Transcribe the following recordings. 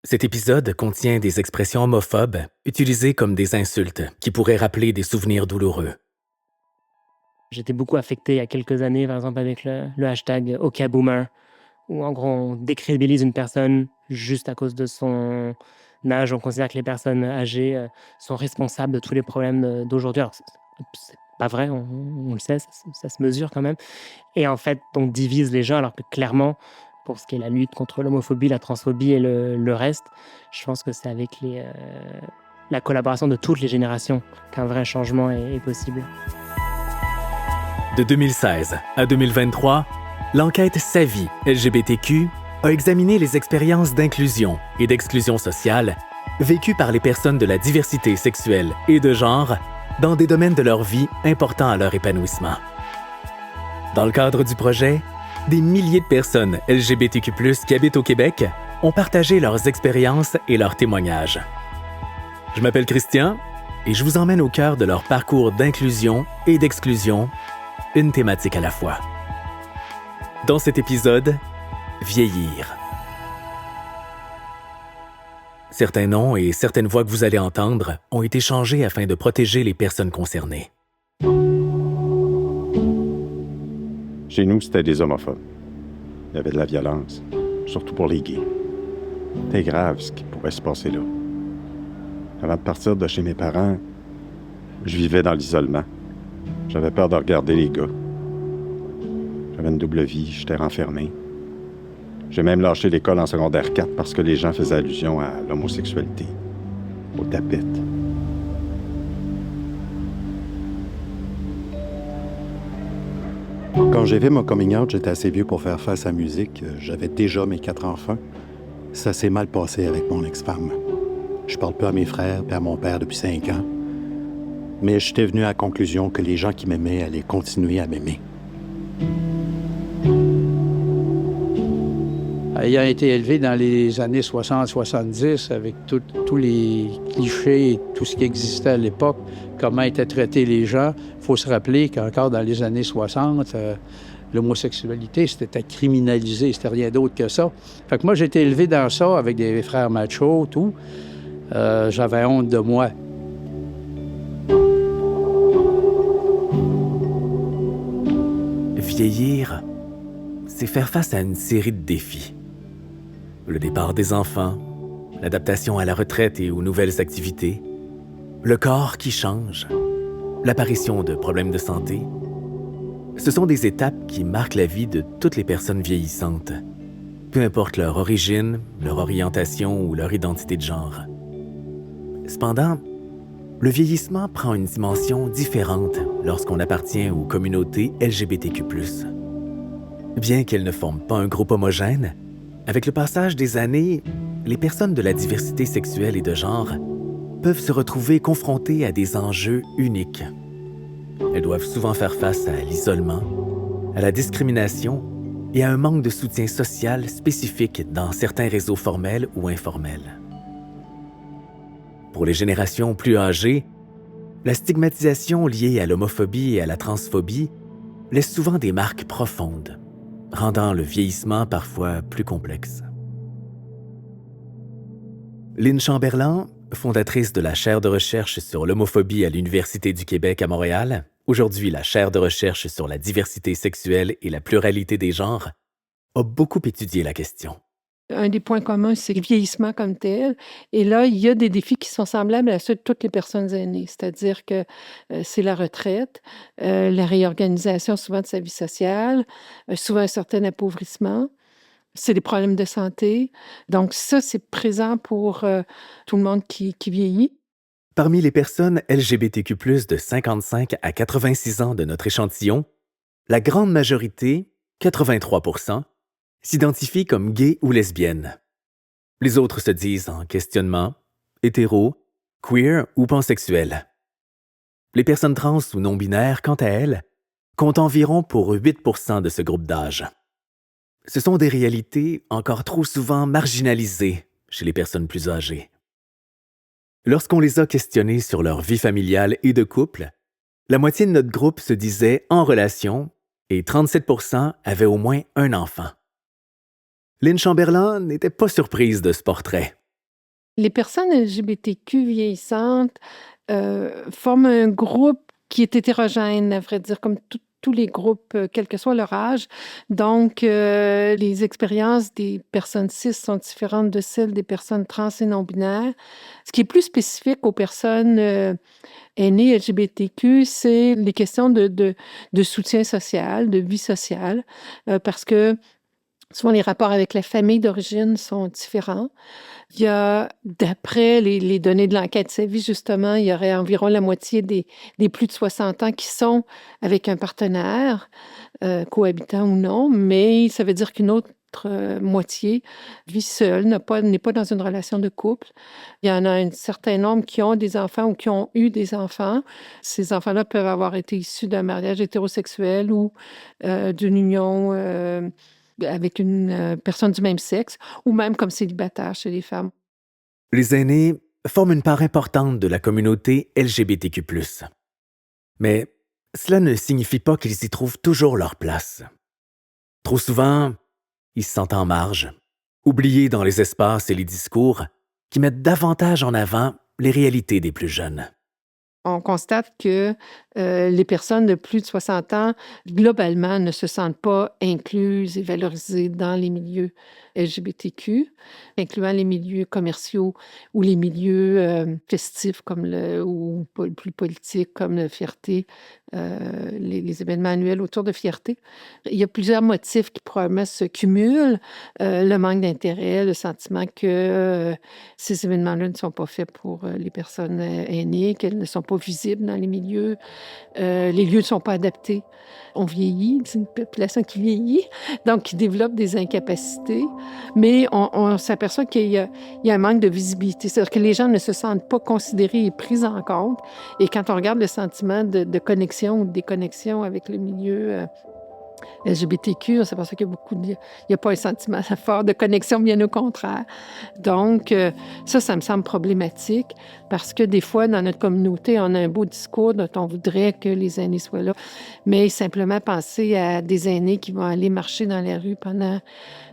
Cet épisode contient des expressions homophobes utilisées comme des insultes qui pourraient rappeler des souvenirs douloureux. J'étais beaucoup affecté il y a quelques années, par exemple avec le hashtag #OkaBoomer, où en gros on décrédibilise une personne juste à cause de son âge. On considère que les personnes âgées sont responsables de tous les problèmes d'aujourd'hui. Alors c'est pas vrai, on le sait, ça se mesure quand même. Et en fait, on divise les gens alors que clairement, pour ce qui est la lutte contre l'homophobie, la transphobie et le reste, je pense que c'est avec la collaboration de toutes les générations qu'un vrai changement est possible. De 2016 à 2023, l'enquête Savie LGBTQ a examiné les expériences d'inclusion et d'exclusion sociale vécues par les personnes de la diversité sexuelle et de genre dans des domaines de leur vie importants à leur épanouissement. Dans le cadre du projet, des milliers de personnes LGBTQ+ qui habitent au Québec ont partagé leurs expériences et leurs témoignages. Je m'appelle Christian et je vous emmène au cœur de leur parcours d'inclusion et d'exclusion, une thématique à la fois. Dans cet épisode, vieillir. Certains noms et certaines voix que vous allez entendre ont été changés afin de protéger les personnes concernées. Chez nous, c'était des homophobes. Il y avait de la violence, surtout pour les gays. C'était grave ce qui pouvait se passer là. Avant de partir de chez mes parents, je vivais dans l'isolement. J'avais peur de regarder les gars. J'avais une double vie, j'étais renfermé. J'ai même lâché l'école en secondaire 4 parce que les gens faisaient allusion à l'homosexualité, aux tapettes. Quand j'ai fait mon coming out, j'étais assez vieux pour faire face à la musique. J'avais déjà mes 4 enfants. Ça s'est mal passé avec mon ex-femme. Je parle peu à mes frères et à mon père depuis 5 ans. Mais j'étais venu à la conclusion que les gens qui m'aimaient allaient continuer à m'aimer. Ayant été élevé dans les années 60-70 avec tous les clichés et tout ce qui existait à l'époque, comment étaient traités les gens, il faut se rappeler qu'encore dans les années 60, l'homosexualité, c'était criminalisé, c'était rien d'autre que ça. Fait que moi, j'ai été élevé dans ça avec des frères machos, tout. J'avais honte de moi. Vieillir, c'est faire face à une série de défis. Le départ des enfants, l'adaptation à la retraite et aux nouvelles activités, le corps qui change, l'apparition de problèmes de santé. Ce sont des étapes qui marquent la vie de toutes les personnes vieillissantes, peu importe leur origine, leur orientation ou leur identité de genre. Cependant, le vieillissement prend une dimension différente lorsqu'on appartient aux communautés LGBTQ+. Bien qu'elles ne forment pas un groupe homogène, avec le passage des années, les personnes de la diversité sexuelle et de genre peuvent se retrouver confrontées à des enjeux uniques. Elles doivent souvent faire face à l'isolement, à la discrimination et à un manque de soutien social spécifique dans certains réseaux formels ou informels. Pour les générations plus âgées, la stigmatisation liée à l'homophobie et à la transphobie laisse souvent des marques profondes, rendant le vieillissement parfois plus complexe. Lynn Chamberlain, fondatrice de la chaire de recherche sur l'homophobie à l'Université du Québec à Montréal, aujourd'hui la chaire de recherche sur la diversité sexuelle et la pluralité des genres, a beaucoup étudié la question. Un des points communs, c'est le vieillissement comme tel. Et là, il y a des défis qui sont semblables à ceux de toutes les personnes aînées. C'est-à-dire que c'est la retraite, la réorganisation souvent de sa vie sociale, souvent un certain appauvrissement. C'est des problèmes de santé. Donc ça, c'est présent pour tout le monde qui vieillit. Parmi les personnes LGBTQ+, de 55 à 86 ans de notre échantillon, la grande majorité, 83%, s'identifient comme gays ou lesbiennes. Les autres se disent en questionnement, hétéro, queer ou pansexuels. Les personnes trans ou non-binaires, quant à elles, comptent environ pour 8% de ce groupe d'âge. Ce sont des réalités encore trop souvent marginalisées chez les personnes plus âgées. Lorsqu'on les a questionnés sur leur vie familiale et de couple, la moitié de notre groupe se disait en relation et 37% avaient au moins un enfant. Lynn Chamberlain n'était pas surprise de ce portrait. Les personnes LGBTQ vieillissantes forment un groupe qui est hétérogène, à vrai dire, comme tous les groupes, quel que soit leur âge. Donc, les expériences des personnes cis sont différentes de celles des personnes trans et non-binaires. Ce qui est plus spécifique aux personnes aînées LGBTQ, c'est les questions de soutien social, de vie sociale, parce que souvent les rapports avec la famille d'origine sont différents. Il y a, d'après les données de l'enquête Savvy, justement, il y aurait environ la moitié des plus de 60 ans qui sont avec un partenaire, cohabitant ou non, mais ça veut dire qu'une autre moitié vit seule, n'est pas dans une relation de couple. Il y en a un certain nombre qui ont des enfants ou qui ont eu des enfants. Ces enfants-là peuvent avoir été issus d'un mariage hétérosexuel ou d'une union avec une personne du même sexe, ou même comme célibataire chez les femmes. Les aînés forment une part importante de la communauté LGBTQ+. Mais cela ne signifie pas qu'ils y trouvent toujours leur place. Trop souvent, ils se sentent en marge, oubliés dans les espaces et les discours qui mettent davantage en avant les réalités des plus jeunes. On constate que les personnes de plus de 60 ans, globalement, ne se sentent pas incluses et valorisées dans les milieux LGBTQ, incluant les milieux commerciaux ou les milieux festifs ou plus politiques comme la fierté, les événements annuels autour de fierté. Il y a plusieurs motifs qui probablement se cumulent. Le manque d'intérêt, le sentiment que ces événements-là ne sont pas faits pour les personnes aînées, qu'elles ne sont pas visibles dans les milieux. Les lieux ne sont pas adaptés. On vieillit, c'est une population qui vieillit, donc qui développe des incapacités. Mais on s'aperçoit qu'il y a un manque de visibilité. C'est-à-dire que les gens ne se sentent pas considérés et pris en compte. Et quand on regarde le sentiment de connexion ou de déconnexion avec le milieu LGBTQ, on s'aperçoit qu'il y a pas un sentiment fort de connexion, bien au contraire. Donc, ça me semble problématique parce que des fois, dans notre communauté, on a un beau discours dont on voudrait que les aînés soient là, mais simplement penser à des aînés qui vont aller marcher dans la rue pendant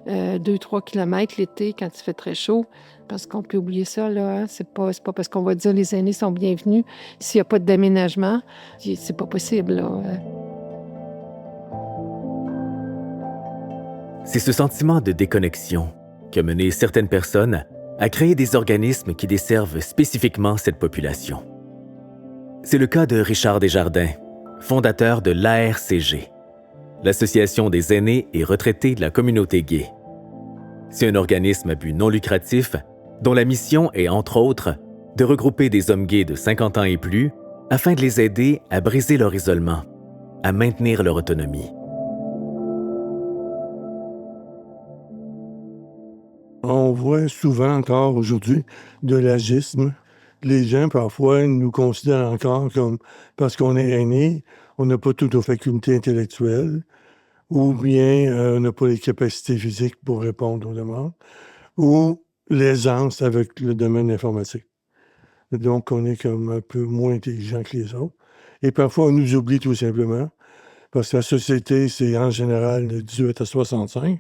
2-3 kilomètres l'été quand il fait très chaud, parce qu'on peut oublier ça, là. Hein? C'est pas parce qu'on va dire les aînés sont bienvenus. S'il n'y a pas d'aménagement, c'est pas possible, là. C'est ce sentiment de déconnexion qui a mené certaines personnes à créer des organismes qui desservent spécifiquement cette population. C'est le cas de Richard Desjardins, fondateur de l'ARCG, l'Association des aînés et retraités de la communauté gay. C'est un organisme à but non lucratif dont la mission est, entre autres, de regrouper des hommes gays de 50 ans et plus afin de les aider à briser leur isolement, à maintenir leur autonomie. On voit souvent encore aujourd'hui de l'agisme. Les gens, parfois, nous considèrent encore comme, parce qu'on est aîné, on n'a pas toutes nos facultés intellectuelles, ou bien on n'a pas les capacités physiques pour répondre aux demandes, ou l'aisance avec le domaine informatique. Donc, on est comme un peu moins intelligent que les autres. Et parfois, on nous oublie tout simplement, parce que la société, c'est en général de 18 à 65.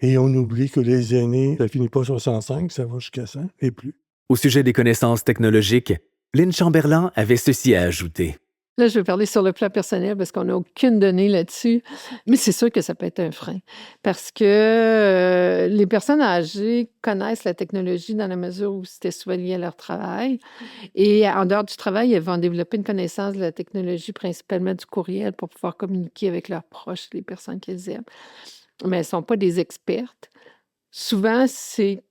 Et on oublie que les aînés, ça finit pas à 65, ça va jusqu'à 100 et plus. Au sujet des connaissances technologiques, Lynn Chamberlain avait ceci à ajouter. Là, je vais parler sur le plan personnel parce qu'on n'a aucune donnée là-dessus, mais c'est sûr que ça peut être un frein parce que les personnes âgées connaissent la technologie dans la mesure où c'était souvent lié à leur travail. Et en dehors du travail, elles vont développer une connaissance de la technologie, principalement du courriel, pour pouvoir communiquer avec leurs proches, les personnes qu'elles aiment. Mais elles ne sont pas des expertes. Souvent, ces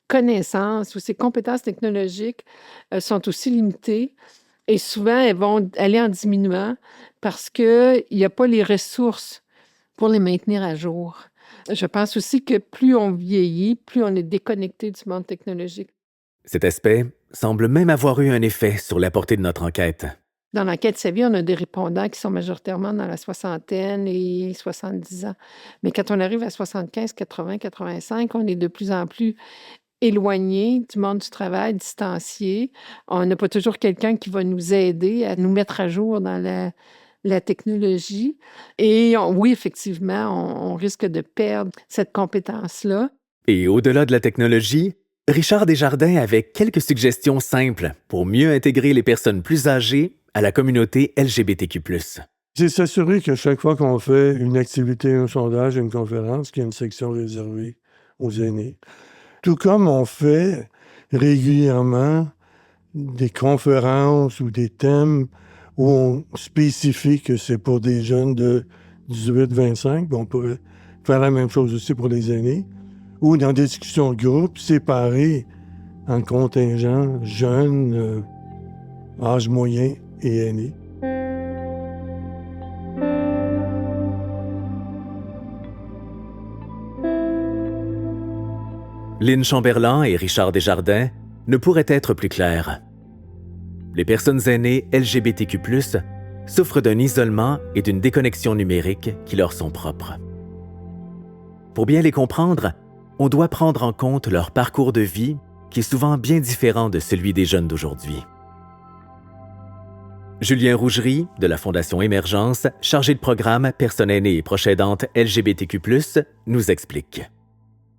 connaissances ou ces compétences technologiques sont aussi limitées et souvent, elles vont aller en diminuant parce qu'il n'y a pas les ressources pour les maintenir à jour. Je pense aussi que plus on vieillit, plus on est déconnecté du monde technologique. Cet aspect semble même avoir eu un effet sur la portée de notre enquête. Dans l'enquête Savvy, on a des répondants qui sont majoritairement dans la soixantaine et 70 ans. Mais quand on arrive à 75, 80, 85, on est de plus en plus éloigné du monde du travail, distancié. On n'a pas toujours quelqu'un qui va nous aider à nous mettre à jour dans la technologie. Et oui, effectivement, on risque de perdre cette compétence-là. Et au-delà de la technologie, Richard Desjardins avait quelques suggestions simples pour mieux intégrer les personnes plus âgées à la communauté LGBTQ+. C'est s'assurer que chaque fois qu'on fait une activité, un sondage, une conférence, qu'il y a une section réservée aux aînés. Tout comme on fait régulièrement des conférences ou des thèmes où on spécifie que c'est pour des jeunes de 18-25, on pourrait faire la même chose aussi pour les aînés, ou dans des discussions de groupe séparées en contingents jeunes, âge moyen et aînés. Lynn Chamberlain et Richard Desjardins ne pourraient être plus clairs. Les personnes aînées LGBTQ+, souffrent d'un isolement et d'une déconnexion numérique qui leur sont propres. Pour bien les comprendre, on doit prendre en compte leur parcours de vie qui est souvent bien différent de celui des jeunes d'aujourd'hui. Julien Rougerie, de la Fondation Émergence, chargé de programme Personnes aînées et proches aidantes LGBTQ+, nous explique.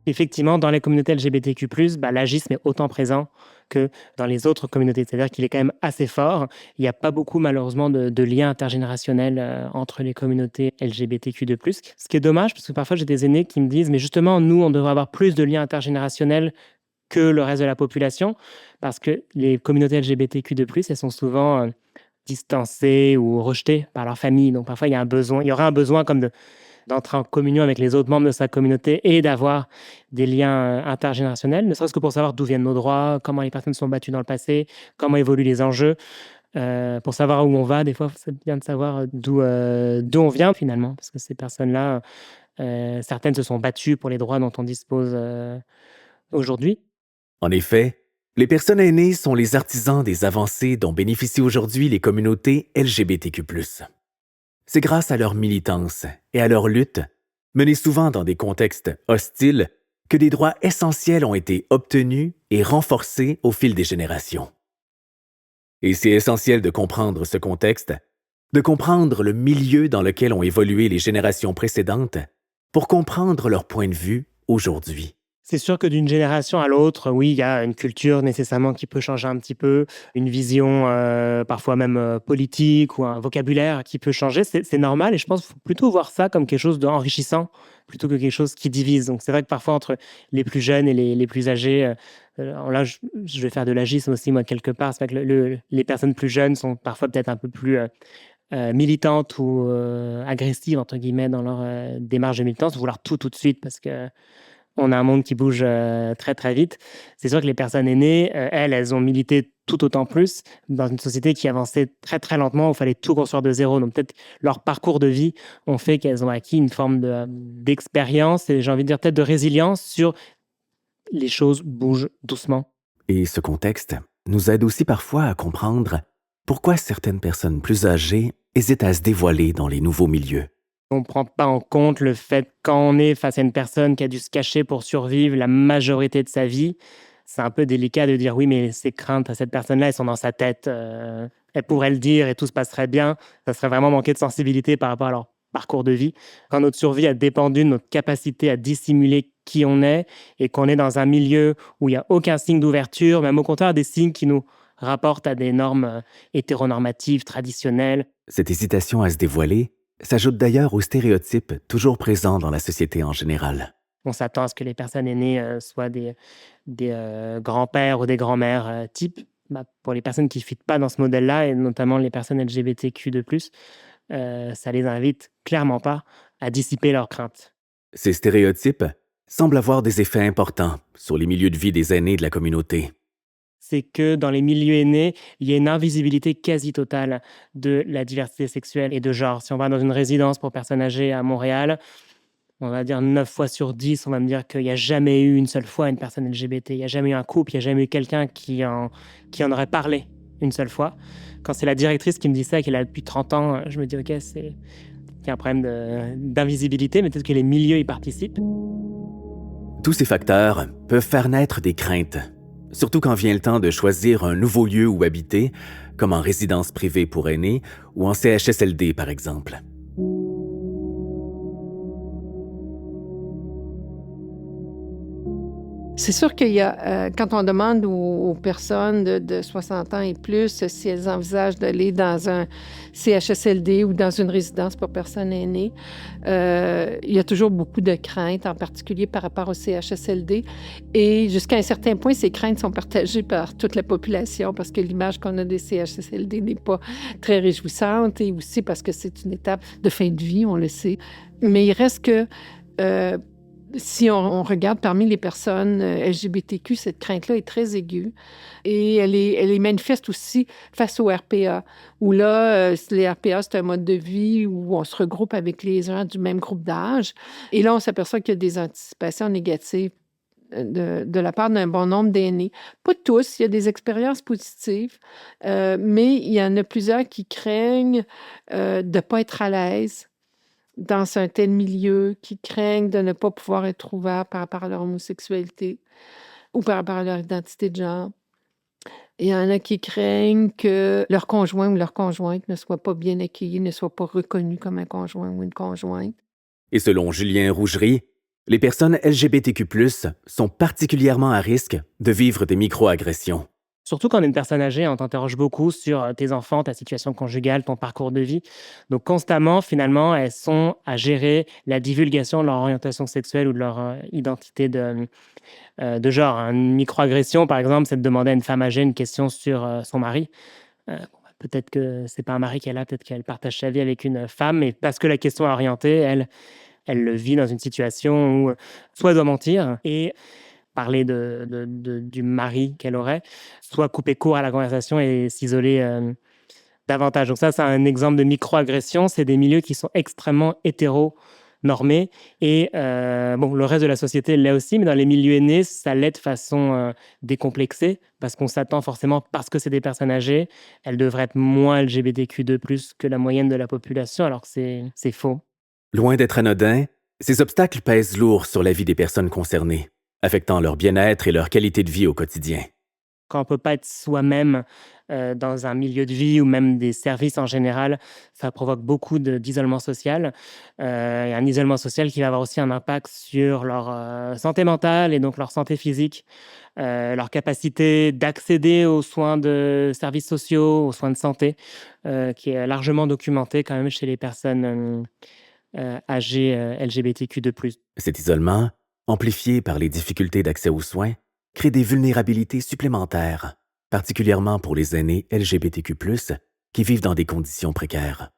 Effectivement, dans les communautés LGBTQ+, l'agisme est autant présent que dans les autres communautés. C'est-à-dire qu'il est quand même assez fort. Il n'y a pas beaucoup, malheureusement, de liens intergénérationnels entre les communautés LGBTQ2+. Ce qui est dommage, parce que parfois, j'ai des aînés qui me disent « Mais justement, nous, on devrait avoir plus de liens intergénérationnels que le reste de la population. » Parce que les communautés LGBTQ2+, elles sont souvent distancées ou rejetées par leur famille. Donc, parfois, il y aura un besoin comme d'entrer en communion avec les autres membres de sa communauté et d'avoir des liens intergénérationnels, ne serait-ce que pour savoir d'où viennent nos droits, comment les personnes sont battues dans le passé, comment évoluent les enjeux, pour savoir où on va. Des fois, c'est bien de savoir d'où on vient finalement, parce que ces personnes-là, certaines se sont battues pour les droits dont on dispose aujourd'hui. En effet, les personnes aînées sont les artisans des avancées dont bénéficient aujourd'hui les communautés LGBTQ+. C'est grâce à leur militance et à leur lutte, menées souvent dans des contextes hostiles, que des droits essentiels ont été obtenus et renforcés au fil des générations. Et c'est essentiel de comprendre ce contexte, de comprendre le milieu dans lequel ont évolué les générations précédentes pour comprendre leur point de vue aujourd'hui. C'est sûr que d'une génération à l'autre, oui, il y a une culture nécessairement qui peut changer un petit peu, une vision parfois même politique ou un vocabulaire qui peut changer. C'est normal et je pense qu'il faut plutôt voir ça comme quelque chose d'enrichissant plutôt que quelque chose qui divise. Donc c'est vrai que parfois entre les plus jeunes et les plus âgés, là je vais faire de l'agisme aussi moi quelque part, c'est vrai que les personnes plus jeunes sont parfois peut-être un peu plus militantes ou agressives entre guillemets dans leur démarche de militance, vouloir tout de suite parce que on a un monde qui bouge très, très vite. C'est sûr que les personnes aînées, elles ont milité tout autant plus dans une société qui avançait très, très lentement, où il fallait tout construire de zéro. Donc peut-être leur parcours de vie ont fait qu'elles ont acquis une forme d'expérience et j'ai envie de dire peut-être de résilience sur les choses bougent doucement. Et ce contexte nous aide aussi parfois à comprendre pourquoi certaines personnes plus âgées hésitent à se dévoiler dans les nouveaux milieux. On ne prend pas en compte le fait quand on est face à une personne qui a dû se cacher pour survivre la majorité de sa vie, c'est un peu délicat de dire oui, mais ces craintes à cette personne-là, elles sont dans sa tête. Elle pourrait le dire et tout se passerait bien. Ça serait vraiment manquer de sensibilité par rapport à leur parcours de vie. Quand notre survie a dépendu de notre capacité à dissimuler qui on est et qu'on est dans un milieu où il n'y a aucun signe d'ouverture, même au contraire des signes qui nous rapportent à des normes hétéronormatives, traditionnelles. Cette hésitation à se dévoiler s'ajoute d'ailleurs aux stéréotypes toujours présents dans la société en général. On s'attend à ce que les personnes aînées soient des grands-pères ou des grands-mères types. Pour les personnes qui ne fitent pas dans ce modèle-là, et notamment les personnes LGBTQ2+, ça les invite clairement pas à dissiper leurs craintes. Ces stéréotypes semblent avoir des effets importants sur les milieux de vie des aînés de la communauté. C'est que dans les milieux aînés, il y a une invisibilité quasi totale de la diversité sexuelle et de genre. Si on va dans une résidence pour personnes âgées à Montréal, on va dire 9 fois sur 10, on va me dire qu'il n'y a jamais eu une seule fois une personne LGBT. Il n'y a jamais eu un couple, il n'y a jamais eu quelqu'un qui en aurait parlé une seule fois. Quand c'est la directrice qui me dit ça, qu'elle a depuis 30 ans, je me dis, OK, il y a un problème d'invisibilité, mais peut-être que les milieux y participent. Tous ces facteurs peuvent faire naître des craintes, surtout quand vient le temps de choisir un nouveau lieu où habiter, comme en résidence privée pour aînés ou en CHSLD par exemple. C'est sûr qu'il y a, quand on demande aux personnes de 60 ans et plus si elles envisagent d'aller dans un CHSLD ou dans une résidence pour personnes aînées, il y a toujours beaucoup de craintes, en particulier par rapport au CHSLD. Et jusqu'à un certain point, ces craintes sont partagées par toute la population parce que l'image qu'on a des CHSLD n'est pas très réjouissante et aussi parce que c'est une étape de fin de vie, on le sait. Mais il reste que si on regarde parmi les personnes LGBTQ, cette crainte-là est très aiguë et elle est manifeste aussi face au RPA, où là, les RPA, c'est un mode de vie où on se regroupe avec les gens du même groupe d'âge. Et là, on s'aperçoit qu'il y a des anticipations négatives de la part d'un bon nombre d'aînés. Pas tous, il y a des expériences positives, mais il y en a plusieurs qui craignent de ne pas être à l'aise dans un tel milieu, qui craignent de ne pas pouvoir être ouverts par rapport à leur homosexualité ou par rapport à leur identité de genre. Il y en a qui craignent que leur conjoint ou leur conjointe ne soit pas bien accueilli, ne soit pas reconnu comme un conjoint ou une conjointe. Et selon Julien Rougerie, les personnes LGBTQ+, sont particulièrement à risque de vivre des microagressions. Surtout quand on est une personne âgée, on t'interroge beaucoup sur tes enfants, ta situation conjugale, ton parcours de vie. Donc constamment, finalement, elles sont à gérer la divulgation de leur orientation sexuelle ou de leur identité de genre. Une microagression, par exemple, c'est de demander à une femme âgée une question sur son mari. Peut-être que c'est pas un mari qu'elle a, peut-être qu'elle partage sa vie avec une femme, mais parce que la question est orientée, elle le vit dans une situation où soit elle doit mentir et parler du mari qu'elle aurait, soit couper court à la conversation et s'isoler davantage. Donc ça, c'est un exemple de microagression. C'est des milieux qui sont extrêmement hétéronormés. Et le reste de la société l'est aussi, mais dans les milieux aînés, ça l'est de façon décomplexée, parce qu'on s'attend forcément, parce que c'est des personnes âgées, elles devraient être moins LGBTQ2+, que la moyenne de la population, alors que c'est faux. Loin d'être anodin, ces obstacles pèsent lourd sur la vie des personnes concernées, affectant leur bien-être et leur qualité de vie au quotidien. Quand on ne peut pas être soi-même dans un milieu de vie ou même des services en général, ça provoque beaucoup d'isolement social. Et un isolement social qui va avoir aussi un impact sur leur santé mentale et donc leur santé physique, leur capacité d'accéder aux soins de services sociaux, aux soins de santé, qui est largement documenté quand même chez les personnes âgées LGBTQ2+. Cet isolement, amplifié par les difficultés d'accès aux soins, crée des vulnérabilités supplémentaires, particulièrement pour les aînés LGBTQ+, qui vivent dans des conditions précaires.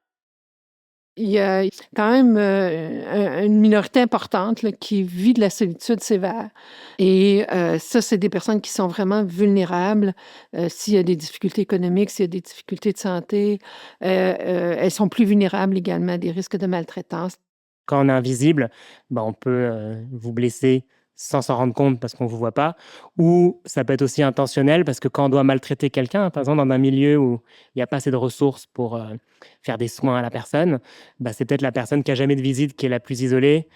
Il y a quand même une minorité importante là, qui vit de la solitude sévère. Et ça, c'est des personnes qui sont vraiment vulnérables. S'il y a des difficultés économiques, s'il y a des difficultés de santé, elles sont plus vulnérables également à des risques de maltraitance. Quand on est invisible, on peut vous blesser sans s'en rendre compte parce qu'on ne vous voit pas. Ou ça peut être aussi intentionnel parce que quand on doit maltraiter quelqu'un, par exemple dans un milieu où il n'y a pas assez de ressources pour faire des soins à la personne, c'est peut-être la personne qui n'a jamais de visite qui est la plus isolée,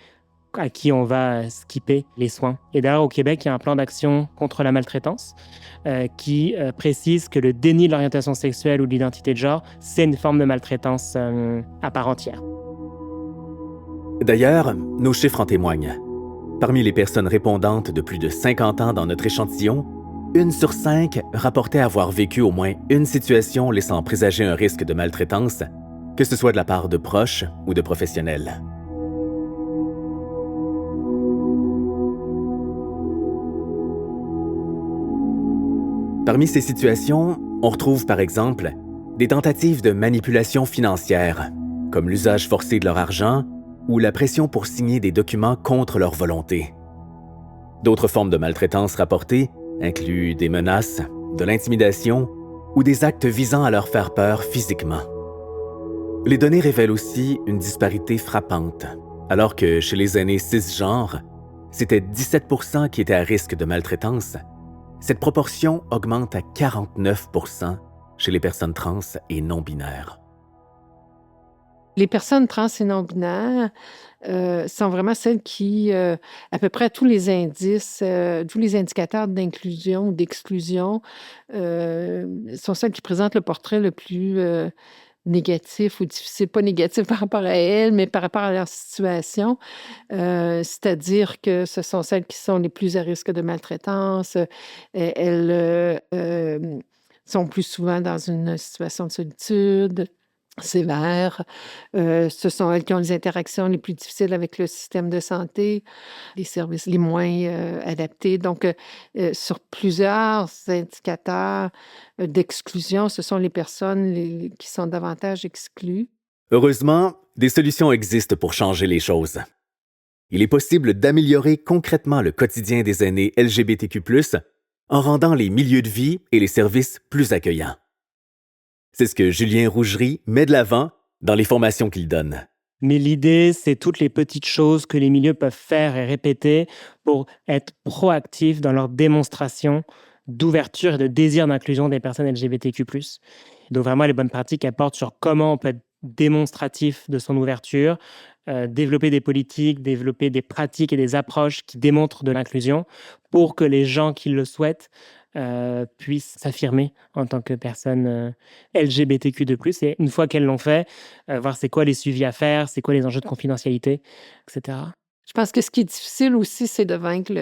à qui on va skipper les soins. Et d'ailleurs, au Québec, il y a un plan d'action contre la maltraitance qui précise que le déni de l'orientation sexuelle ou de l'identité de genre, c'est une forme de maltraitance à part entière. D'ailleurs, nos chiffres en témoignent. Parmi les personnes répondantes de plus de 50 ans dans notre échantillon, 1 sur 5 rapportait avoir vécu au moins une situation laissant présager un risque de maltraitance, que ce soit de la part de proches ou de professionnels. Parmi ces situations, on retrouve par exemple des tentatives de manipulation financière, comme l'usage forcé de leur argent ou la pression pour signer des documents contre leur volonté. D'autres formes de maltraitance rapportées incluent des menaces, de l'intimidation ou des actes visant à leur faire peur physiquement. Les données révèlent aussi une disparité frappante, alors que chez les aînés cisgenres, c'était 17% qui étaient à risque de maltraitance. Cette proportion augmente à 49% chez les personnes trans et non-binaires. Les personnes trans et non-binaires sont vraiment celles qui, à peu près tous les indices, tous les indicateurs d'inclusion ou d'exclusion, sont celles qui présentent le portrait le plus négatifs ou difficiles, pas négatifs par rapport à elles, mais par rapport à leur situation. C'est-à-dire que ce sont celles qui sont les plus à risque de maltraitance. Elles sont plus souvent dans une situation de solitude sévère. Ce sont elles qui ont les interactions les plus difficiles avec le système de santé, les services les moins adaptés. Donc, sur plusieurs indicateurs d'exclusion, ce sont les personnes qui sont davantage exclues. Heureusement, des solutions existent pour changer les choses. Il est possible d'améliorer concrètement le quotidien des aînés LGBTQ+, en rendant les milieux de vie et les services plus accueillants. C'est ce que Julien Rougerie met de l'avant dans les formations qu'il donne. Mais l'idée, c'est toutes les petites choses que les milieux peuvent faire et répéter pour être proactifs dans leur démonstration d'ouverture et de désir d'inclusion des personnes LGBTQ+. Donc vraiment, les bonnes pratiques apportent sur comment on peut être démonstratif de son ouverture, développer des politiques, développer des pratiques et des approches qui démontrent de l'inclusion pour que les gens qui le souhaitent puissent s'affirmer en tant que personnes LGBTQ2+. Et une fois qu'elles l'ont fait, voir c'est quoi les suivis à faire, c'est quoi les enjeux de confidentialité, etc. Je pense que ce qui est difficile aussi, c'est de vaincre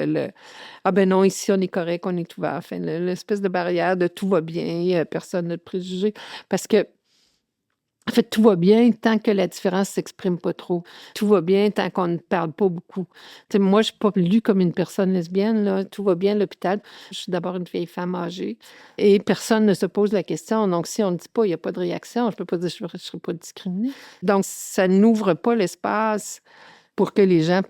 « Ah ben non, ici, on est correct, on est ouvert ». Enfin, l'espèce de barrière de « tout va bien, personne n'a de préjugés ». Parce que, en fait, tout va bien tant que la différence ne s'exprime pas trop. Tout va bien tant qu'on ne parle pas beaucoup. Tu sais, moi, je ne suis pas lue comme une personne lesbienne, là. Tout va bien à l'hôpital. Je suis d'abord une vieille femme âgée et personne ne se pose la question. Donc, si on ne dit pas, il n'y a pas de réaction, je ne peux pas dire que je ne serai pas discriminée. Donc, ça n'ouvre pas l'espace pour que les gens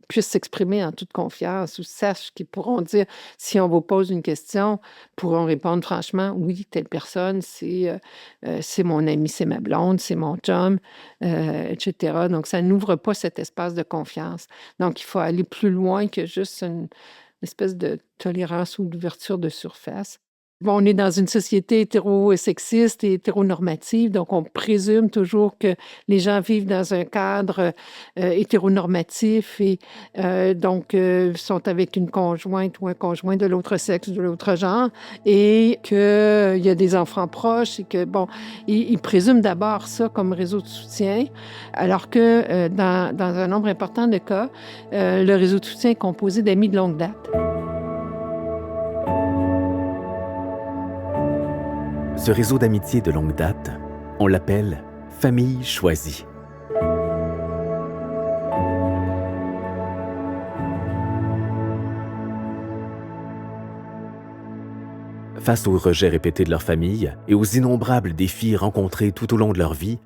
puissent s'exprimer en toute confiance ou sachent qu'ils pourront dire, si on vous pose une question, pourront répondre franchement, oui, telle personne, c'est mon ami, c'est ma blonde, c'est mon chum, etc. Donc, ça n'ouvre pas cet espace de confiance. Donc, il faut aller plus loin que juste une espèce de tolérance ou d'ouverture de surface. Bon, on est dans une société hétéro-sexiste et hétéronormative, donc on présume toujours que les gens vivent dans un cadre hétéronormatif et donc sont avec une conjointe ou un conjoint de l'autre sexe, de l'autre genre, et qu'il y a des enfants proches et que, bon, ils présument d'abord ça comme réseau de soutien, alors que dans un nombre important de cas, le réseau de soutien est composé d'amis de longue date. Ce réseau d'amitié de longue date, on l'appelle « famille choisie ». Face aux rejets répétés de leur famille et aux innombrables défis rencontrés tout au long de leur vie,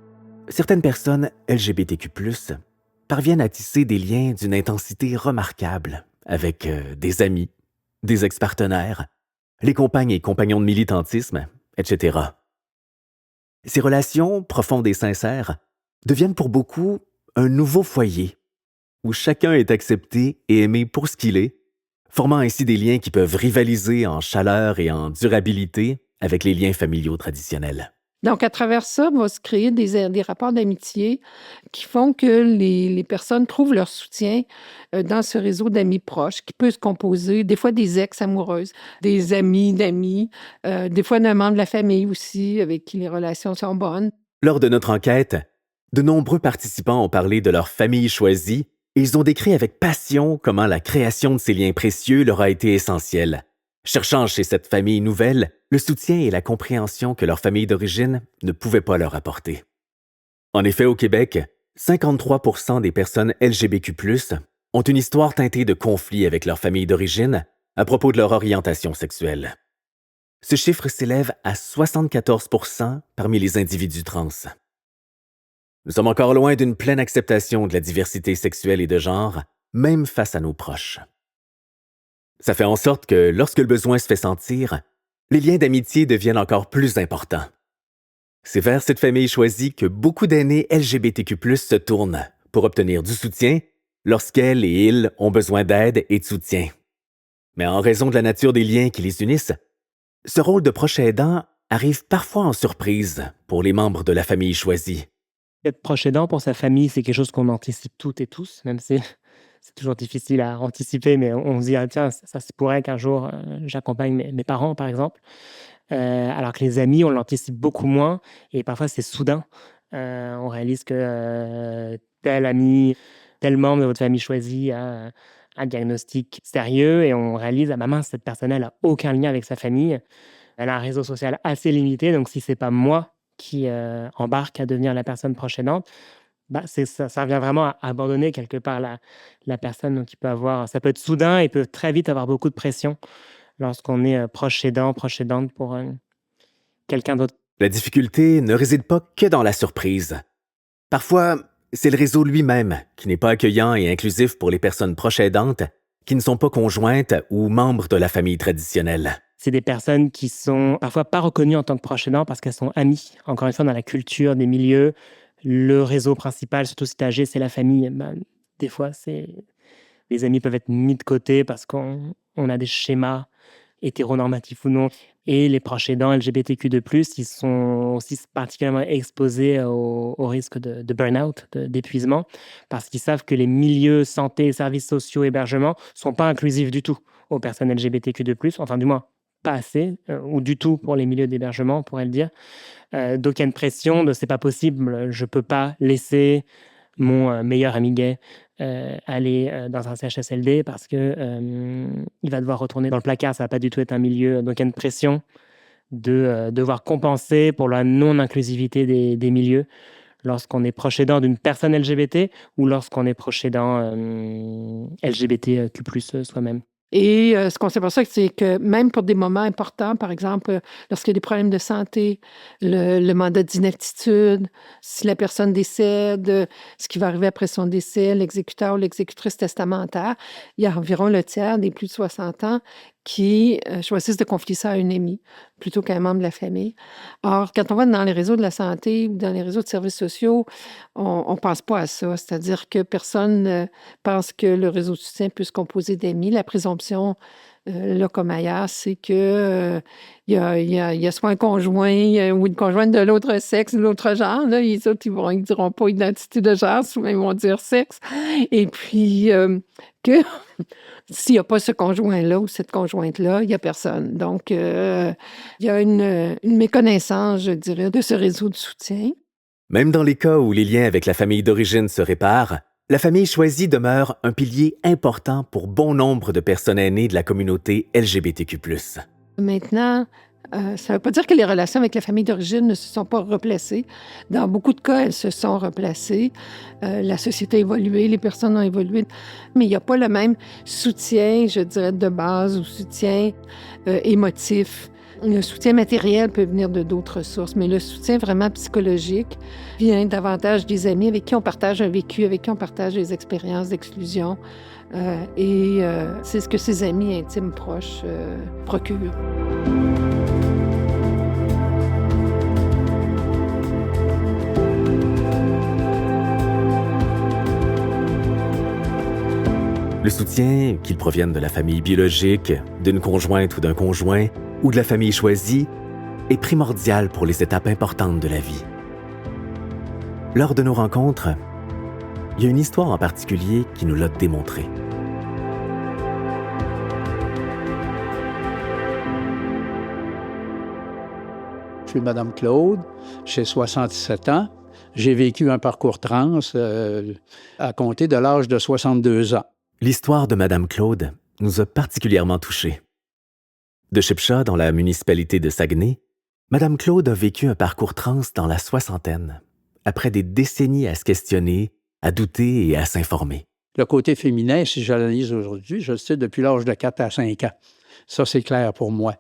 certaines personnes LGBTQ+, parviennent à tisser des liens d'une intensité remarquable avec des amis, des ex-partenaires, les compagnes et compagnons de militantisme, etc. Ces relations, profondes et sincères, deviennent pour beaucoup un nouveau foyer, où chacun est accepté et aimé pour ce qu'il est, formant ainsi des liens qui peuvent rivaliser en chaleur et en durabilité avec les liens familiaux traditionnels. Donc, à travers ça, va se créer des rapports d'amitié qui font que les personnes trouvent leur soutien dans ce réseau d'amis proches qui peut se composer des fois des ex-amoureuses, des amis d'amis, des fois d'un membre de la famille aussi avec qui les relations sont bonnes. Lors de notre enquête, de nombreux participants ont parlé de leur famille choisie et ils ont décrit avec passion comment la création de ces liens précieux leur a été essentielle, cherchant chez cette famille nouvelle le soutien et la compréhension que leur famille d'origine ne pouvait pas leur apporter. En effet, au Québec, 53% des personnes LGBTQ+, ont une histoire teintée de conflits avec leur famille d'origine à propos de leur orientation sexuelle. Ce chiffre s'élève à 74% parmi les individus trans. Nous sommes encore loin d'une pleine acceptation de la diversité sexuelle et de genre, même face à nos proches. Ça fait en sorte que, lorsque le besoin se fait sentir, les liens d'amitié deviennent encore plus importants. C'est vers cette famille choisie que beaucoup d'aînés LGBTQ+ se tournent pour obtenir du soutien lorsqu'elles et ils ont besoin d'aide et de soutien. Mais en raison de la nature des liens qui les unissent, ce rôle de proche aidant arrive parfois en surprise pour les membres de la famille choisie. Être proche aidant pour sa famille, c'est quelque chose qu'on anticipe toutes et tous, même si c'est toujours difficile à anticiper, mais on se dit, ah, tiens, ça se pourrait qu'un jour, j'accompagne mes parents, par exemple. alors que les amis, on l'anticipe beaucoup moins et parfois c'est soudain. On réalise que tel ami, tel membre de votre famille choisie a un diagnostic sérieux et on réalise: «Ah bah mince, cette personne, elle a aucun lien avec sa famille. Elle a un réseau social assez limité, donc si c'est pas moi qui, embarque à devenir la personne proche aidante, bah, ça revient vraiment à abandonner quelque part la personne, donc il peut avoir ça peut être soudain et peut très vite avoir beaucoup de pression lorsqu'on est, proche aidant, proche aidante pour, quelqu'un d'autre. La difficulté ne réside pas que dans la surprise. Parfois, c'est le réseau lui-même qui n'est pas accueillant et inclusif pour les personnes proches aidantes qui ne sont pas conjointes ou membres de la famille traditionnelle. C'est des personnes qui sont parfois pas reconnues en tant que proches aidants parce qu'elles sont amies. Encore une fois, dans la culture des milieux, le réseau principal, surtout si tu es âgé, c'est la famille. Ben, des fois, les amis peuvent être mis de côté parce qu'on a des schémas hétéronormatifs ou non. Et les proches aidants LGBTQ2+, ils sont aussi particulièrement exposés au risque de burn-out, d'épuisement, parce qu'ils savent que les milieux santé, services sociaux, hébergement sont pas inclusifs du tout aux personnes LGBTQ2+, enfin du moins pas assez, ou du tout pour les milieux d'hébergement, on pourrait le dire. Donc il y a une pression de c'est pas possible, je peux pas laisser mon meilleur ami gay aller dans un CHSLD parce que il va devoir retourner dans le placard, ça va pas du tout être un milieu. Donc il y a une pression de devoir compenser pour la non-inclusivité des milieux lorsqu'on est proche aidant d'une personne LGBT ou lorsqu'on est proche aidant LGBTQ+, soi-même. Et ce qu'on s'aperçoit, c'est que même pour des moments importants, par exemple, lorsqu'il y a des problèmes de santé, le mandat d'inaptitude, si la personne décède, ce qui va arriver après son décès, l'exécuteur ou l'exécutrice testamentaire, il y a environ le tiers des plus de 60 ans qui choisissent de confier ça à un ami plutôt qu'à un membre de la famille. Or, quand on va dans les réseaux de la santé ou dans les réseaux de services sociaux, on ne pense pas à ça. C'est-à-dire que personne pense que le réseau de soutien peut se composer d'amis. La présomption, là comme ailleurs, c'est que il y a soit un conjoint ou une conjointe de l'autre sexe, de l'autre genre. Là, les autres, ils diront pas identité de genre, souvent ils vont dire sexe. Et puis, que s'il n'y a pas ce conjoint-là ou cette conjointe-là, il n'y a personne. Donc, il y a une méconnaissance, je dirais, de ce réseau de soutien. Même dans les cas où les liens avec la famille d'origine se réparent, la famille choisie demeure un pilier important pour bon nombre de personnes aînées de la communauté LGBTQ+. Maintenant, ça ne veut pas dire que les relations avec la famille d'origine ne se sont pas replacées. Dans beaucoup de cas, elles se sont replacées. La société a évolué, les personnes ont évolué, mais il n'y a pas le même soutien, je dirais, de base ou soutien émotif. Le soutien matériel peut venir de d'autres sources, mais le soutien vraiment psychologique vient davantage des amis avec qui on partage un vécu, avec qui on partage des expériences d'exclusion. Et c'est ce que ses amis intimes proches procurent. Le soutien, qu'il provienne de la famille biologique, d'une conjointe ou d'un conjoint, ou de la famille choisie, est primordial pour les étapes importantes de la vie. Lors de nos rencontres, il y a une histoire en particulier qui nous l'a démontré. Je suis Mme Claude, j'ai 67 ans. J'ai vécu un parcours trans à compter de l'âge de 62 ans. L'histoire de Mme Claude nous a particulièrement touchés. De Shipsha, dans la municipalité de Saguenay, Mme Claude a vécu un parcours trans dans la soixantaine, après des décennies à se questionner, à douter et à s'informer. Le côté féminin, si je l'analyse aujourd'hui, je le sais depuis l'âge de 4 à 5 ans. Ça, c'est clair pour moi.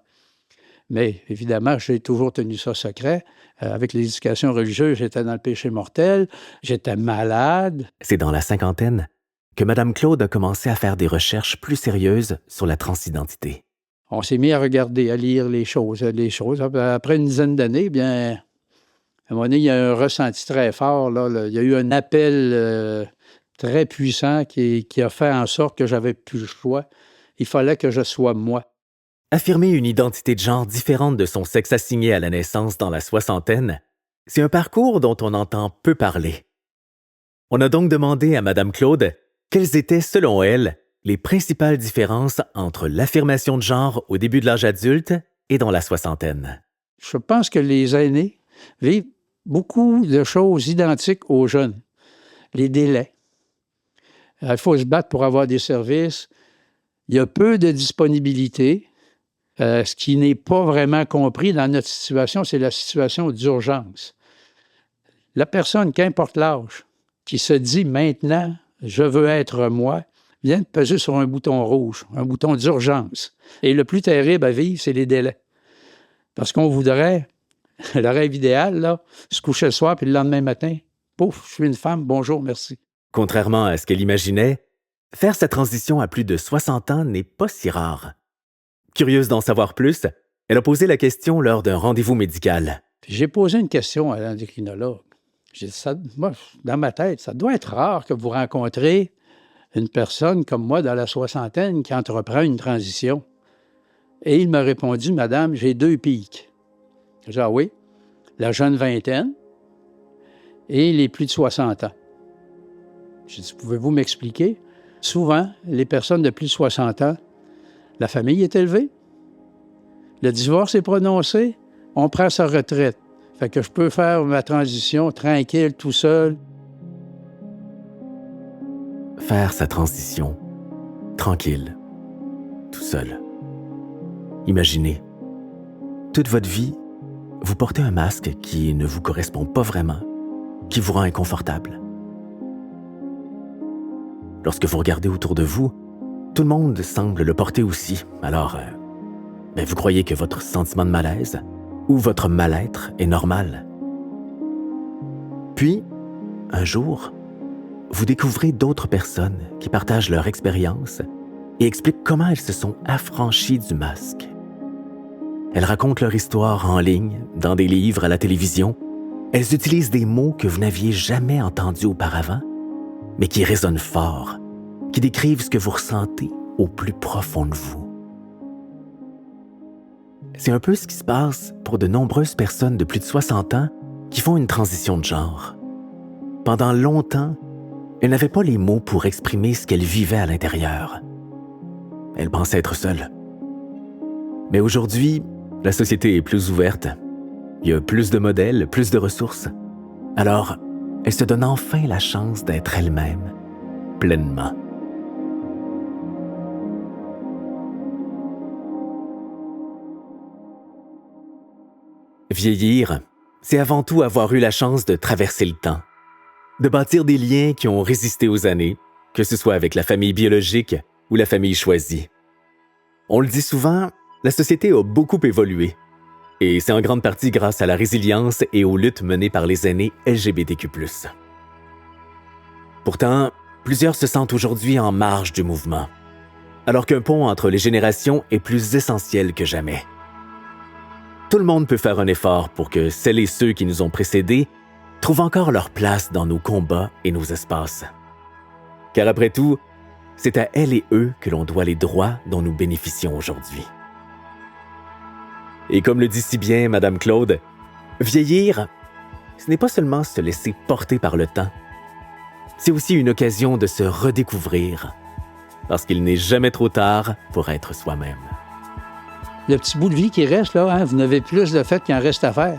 Mais évidemment, j'ai toujours tenu ça secret. Avec l'éducation religieuse, j'étais dans le péché mortel, j'étais malade. C'est dans la cinquantaine que Mme Claude a commencé à faire des recherches plus sérieuses sur la transidentité. On s'est mis à regarder, à lire les choses. Après une dizaine d'années, bien, à un moment donné, il y a un ressenti très fort. Là. Il y a eu un appel très puissant qui a fait en sorte que j'avais plus le choix. Il fallait que je sois moi. Affirmer une identité de genre différente de son sexe assigné à la naissance dans la soixantaine, c'est un parcours dont on entend peu parler. On a donc demandé à Mme Claude quelles étaient, selon elle, les principales différences entre l'affirmation de genre au début de l'âge adulte et dans la soixantaine. Je pense que les aînés vivent beaucoup de choses identiques aux jeunes. Les délais. Il faut se battre pour avoir des services. Il y a peu de disponibilité. Ce qui n'est pas vraiment compris dans notre situation, c'est la situation d'urgence. La personne, qu'importe l'âge, qui se dit maintenant, je veux être moi, vient de peser sur un bouton rouge, un bouton d'urgence. Et le plus terrible à vivre, c'est les délais. Parce qu'on voudrait, le rêve idéal, là, se coucher le soir, puis le lendemain matin, pouf, je suis une femme, bonjour, merci. Contrairement à ce qu'elle imaginait, faire sa transition à plus de 60 ans n'est pas si rare. Curieuse d'en savoir plus, elle a posé la question lors d'un rendez-vous médical. J'ai posé une question à l'endocrinologue. J'ai dit, moi, dans ma tête, ça doit être rare que vous rencontrez une personne comme moi dans la soixantaine qui entreprend une transition. Et il m'a répondu, madame, j'ai 2 pics. J'ai dit, ah oui, la jeune vingtaine et les plus de 60 ans. J'ai dit, pouvez-vous m'expliquer? Souvent, les personnes de plus de 60 ans, la famille est élevée, le divorce est prononcé, on prend sa retraite. Fait que je peux faire ma transition tranquille, tout seul. Faire sa transition, tranquille, tout seul. Imaginez, toute votre vie, vous portez un masque qui ne vous correspond pas vraiment, qui vous rend inconfortable. Lorsque vous regardez autour de vous, tout le monde semble le porter aussi. Alors, vous croyez que votre sentiment de malaise ou votre mal-être est normal. Puis, un jour, vous découvrez d'autres personnes qui partagent leur expérience et expliquent comment elles se sont affranchies du masque. Elles racontent leur histoire en ligne, dans des livres, à la télévision. Elles utilisent des mots que vous n'aviez jamais entendus auparavant, mais qui résonnent fort, qui décrivent ce que vous ressentez au plus profond de vous. C'est un peu ce qui se passe pour de nombreuses personnes de plus de 60 ans qui font une transition de genre. Pendant longtemps, elles n'avaient pas les mots pour exprimer ce qu'elles vivaient à l'intérieur. Elles pensaient être seules. Mais aujourd'hui, la société est plus ouverte. Il y a plus de modèles, plus de ressources. Alors, elles se donnent enfin la chance d'être elles-mêmes, pleinement. Vieillir, c'est avant tout avoir eu la chance de traverser le temps, de bâtir des liens qui ont résisté aux années, que ce soit avec la famille biologique ou la famille choisie. On le dit souvent, la société a beaucoup évolué, et c'est en grande partie grâce à la résilience et aux luttes menées par les aînés LGBTQ+. Pourtant, plusieurs se sentent aujourd'hui en marge du mouvement, alors qu'un pont entre les générations est plus essentiel que jamais. Tout le monde peut faire un effort pour que celles et ceux qui nous ont précédés trouvent encore leur place dans nos combats et nos espaces. Car après tout, c'est à elles et eux que l'on doit les droits dont nous bénéficions aujourd'hui. Et comme le dit si bien Madame Claude, vieillir, ce n'est pas seulement se laisser porter par le temps, c'est aussi une occasion de se redécouvrir, parce qu'il n'est jamais trop tard pour être soi-même. Le petit bout de vie qui reste, là, hein, vous n'avez plus de fait qu'il en reste à faire.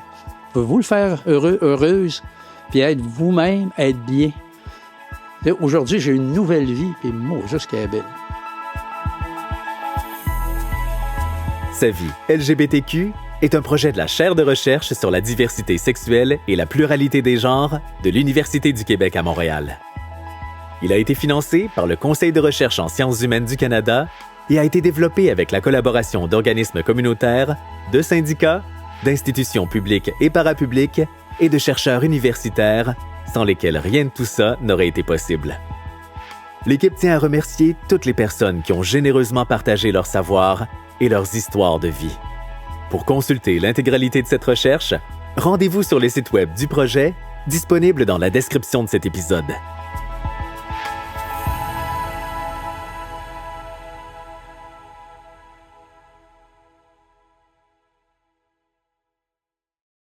Pouvez-vous le faire heureux, heureuse, puis être vous-même, être bien. Et aujourd'hui, j'ai une nouvelle vie, puis moi, juste qu'elle est belle. Sa vie LGBTQ est un projet de la chaire de recherche sur la diversité sexuelle et la pluralité des genres de l'Université du Québec à Montréal. Il a été financé par le Conseil de recherche en sciences humaines du Canada et a été développé avec la collaboration d'organismes communautaires, de syndicats, d'institutions publiques et parapubliques et de chercheurs universitaires, sans lesquels rien de tout ça n'aurait été possible. L'équipe tient à remercier toutes les personnes qui ont généreusement partagé leur savoir et leurs histoires de vie. Pour consulter l'intégralité de cette recherche, rendez-vous sur les sites web du projet, disponibles dans la description de cet épisode.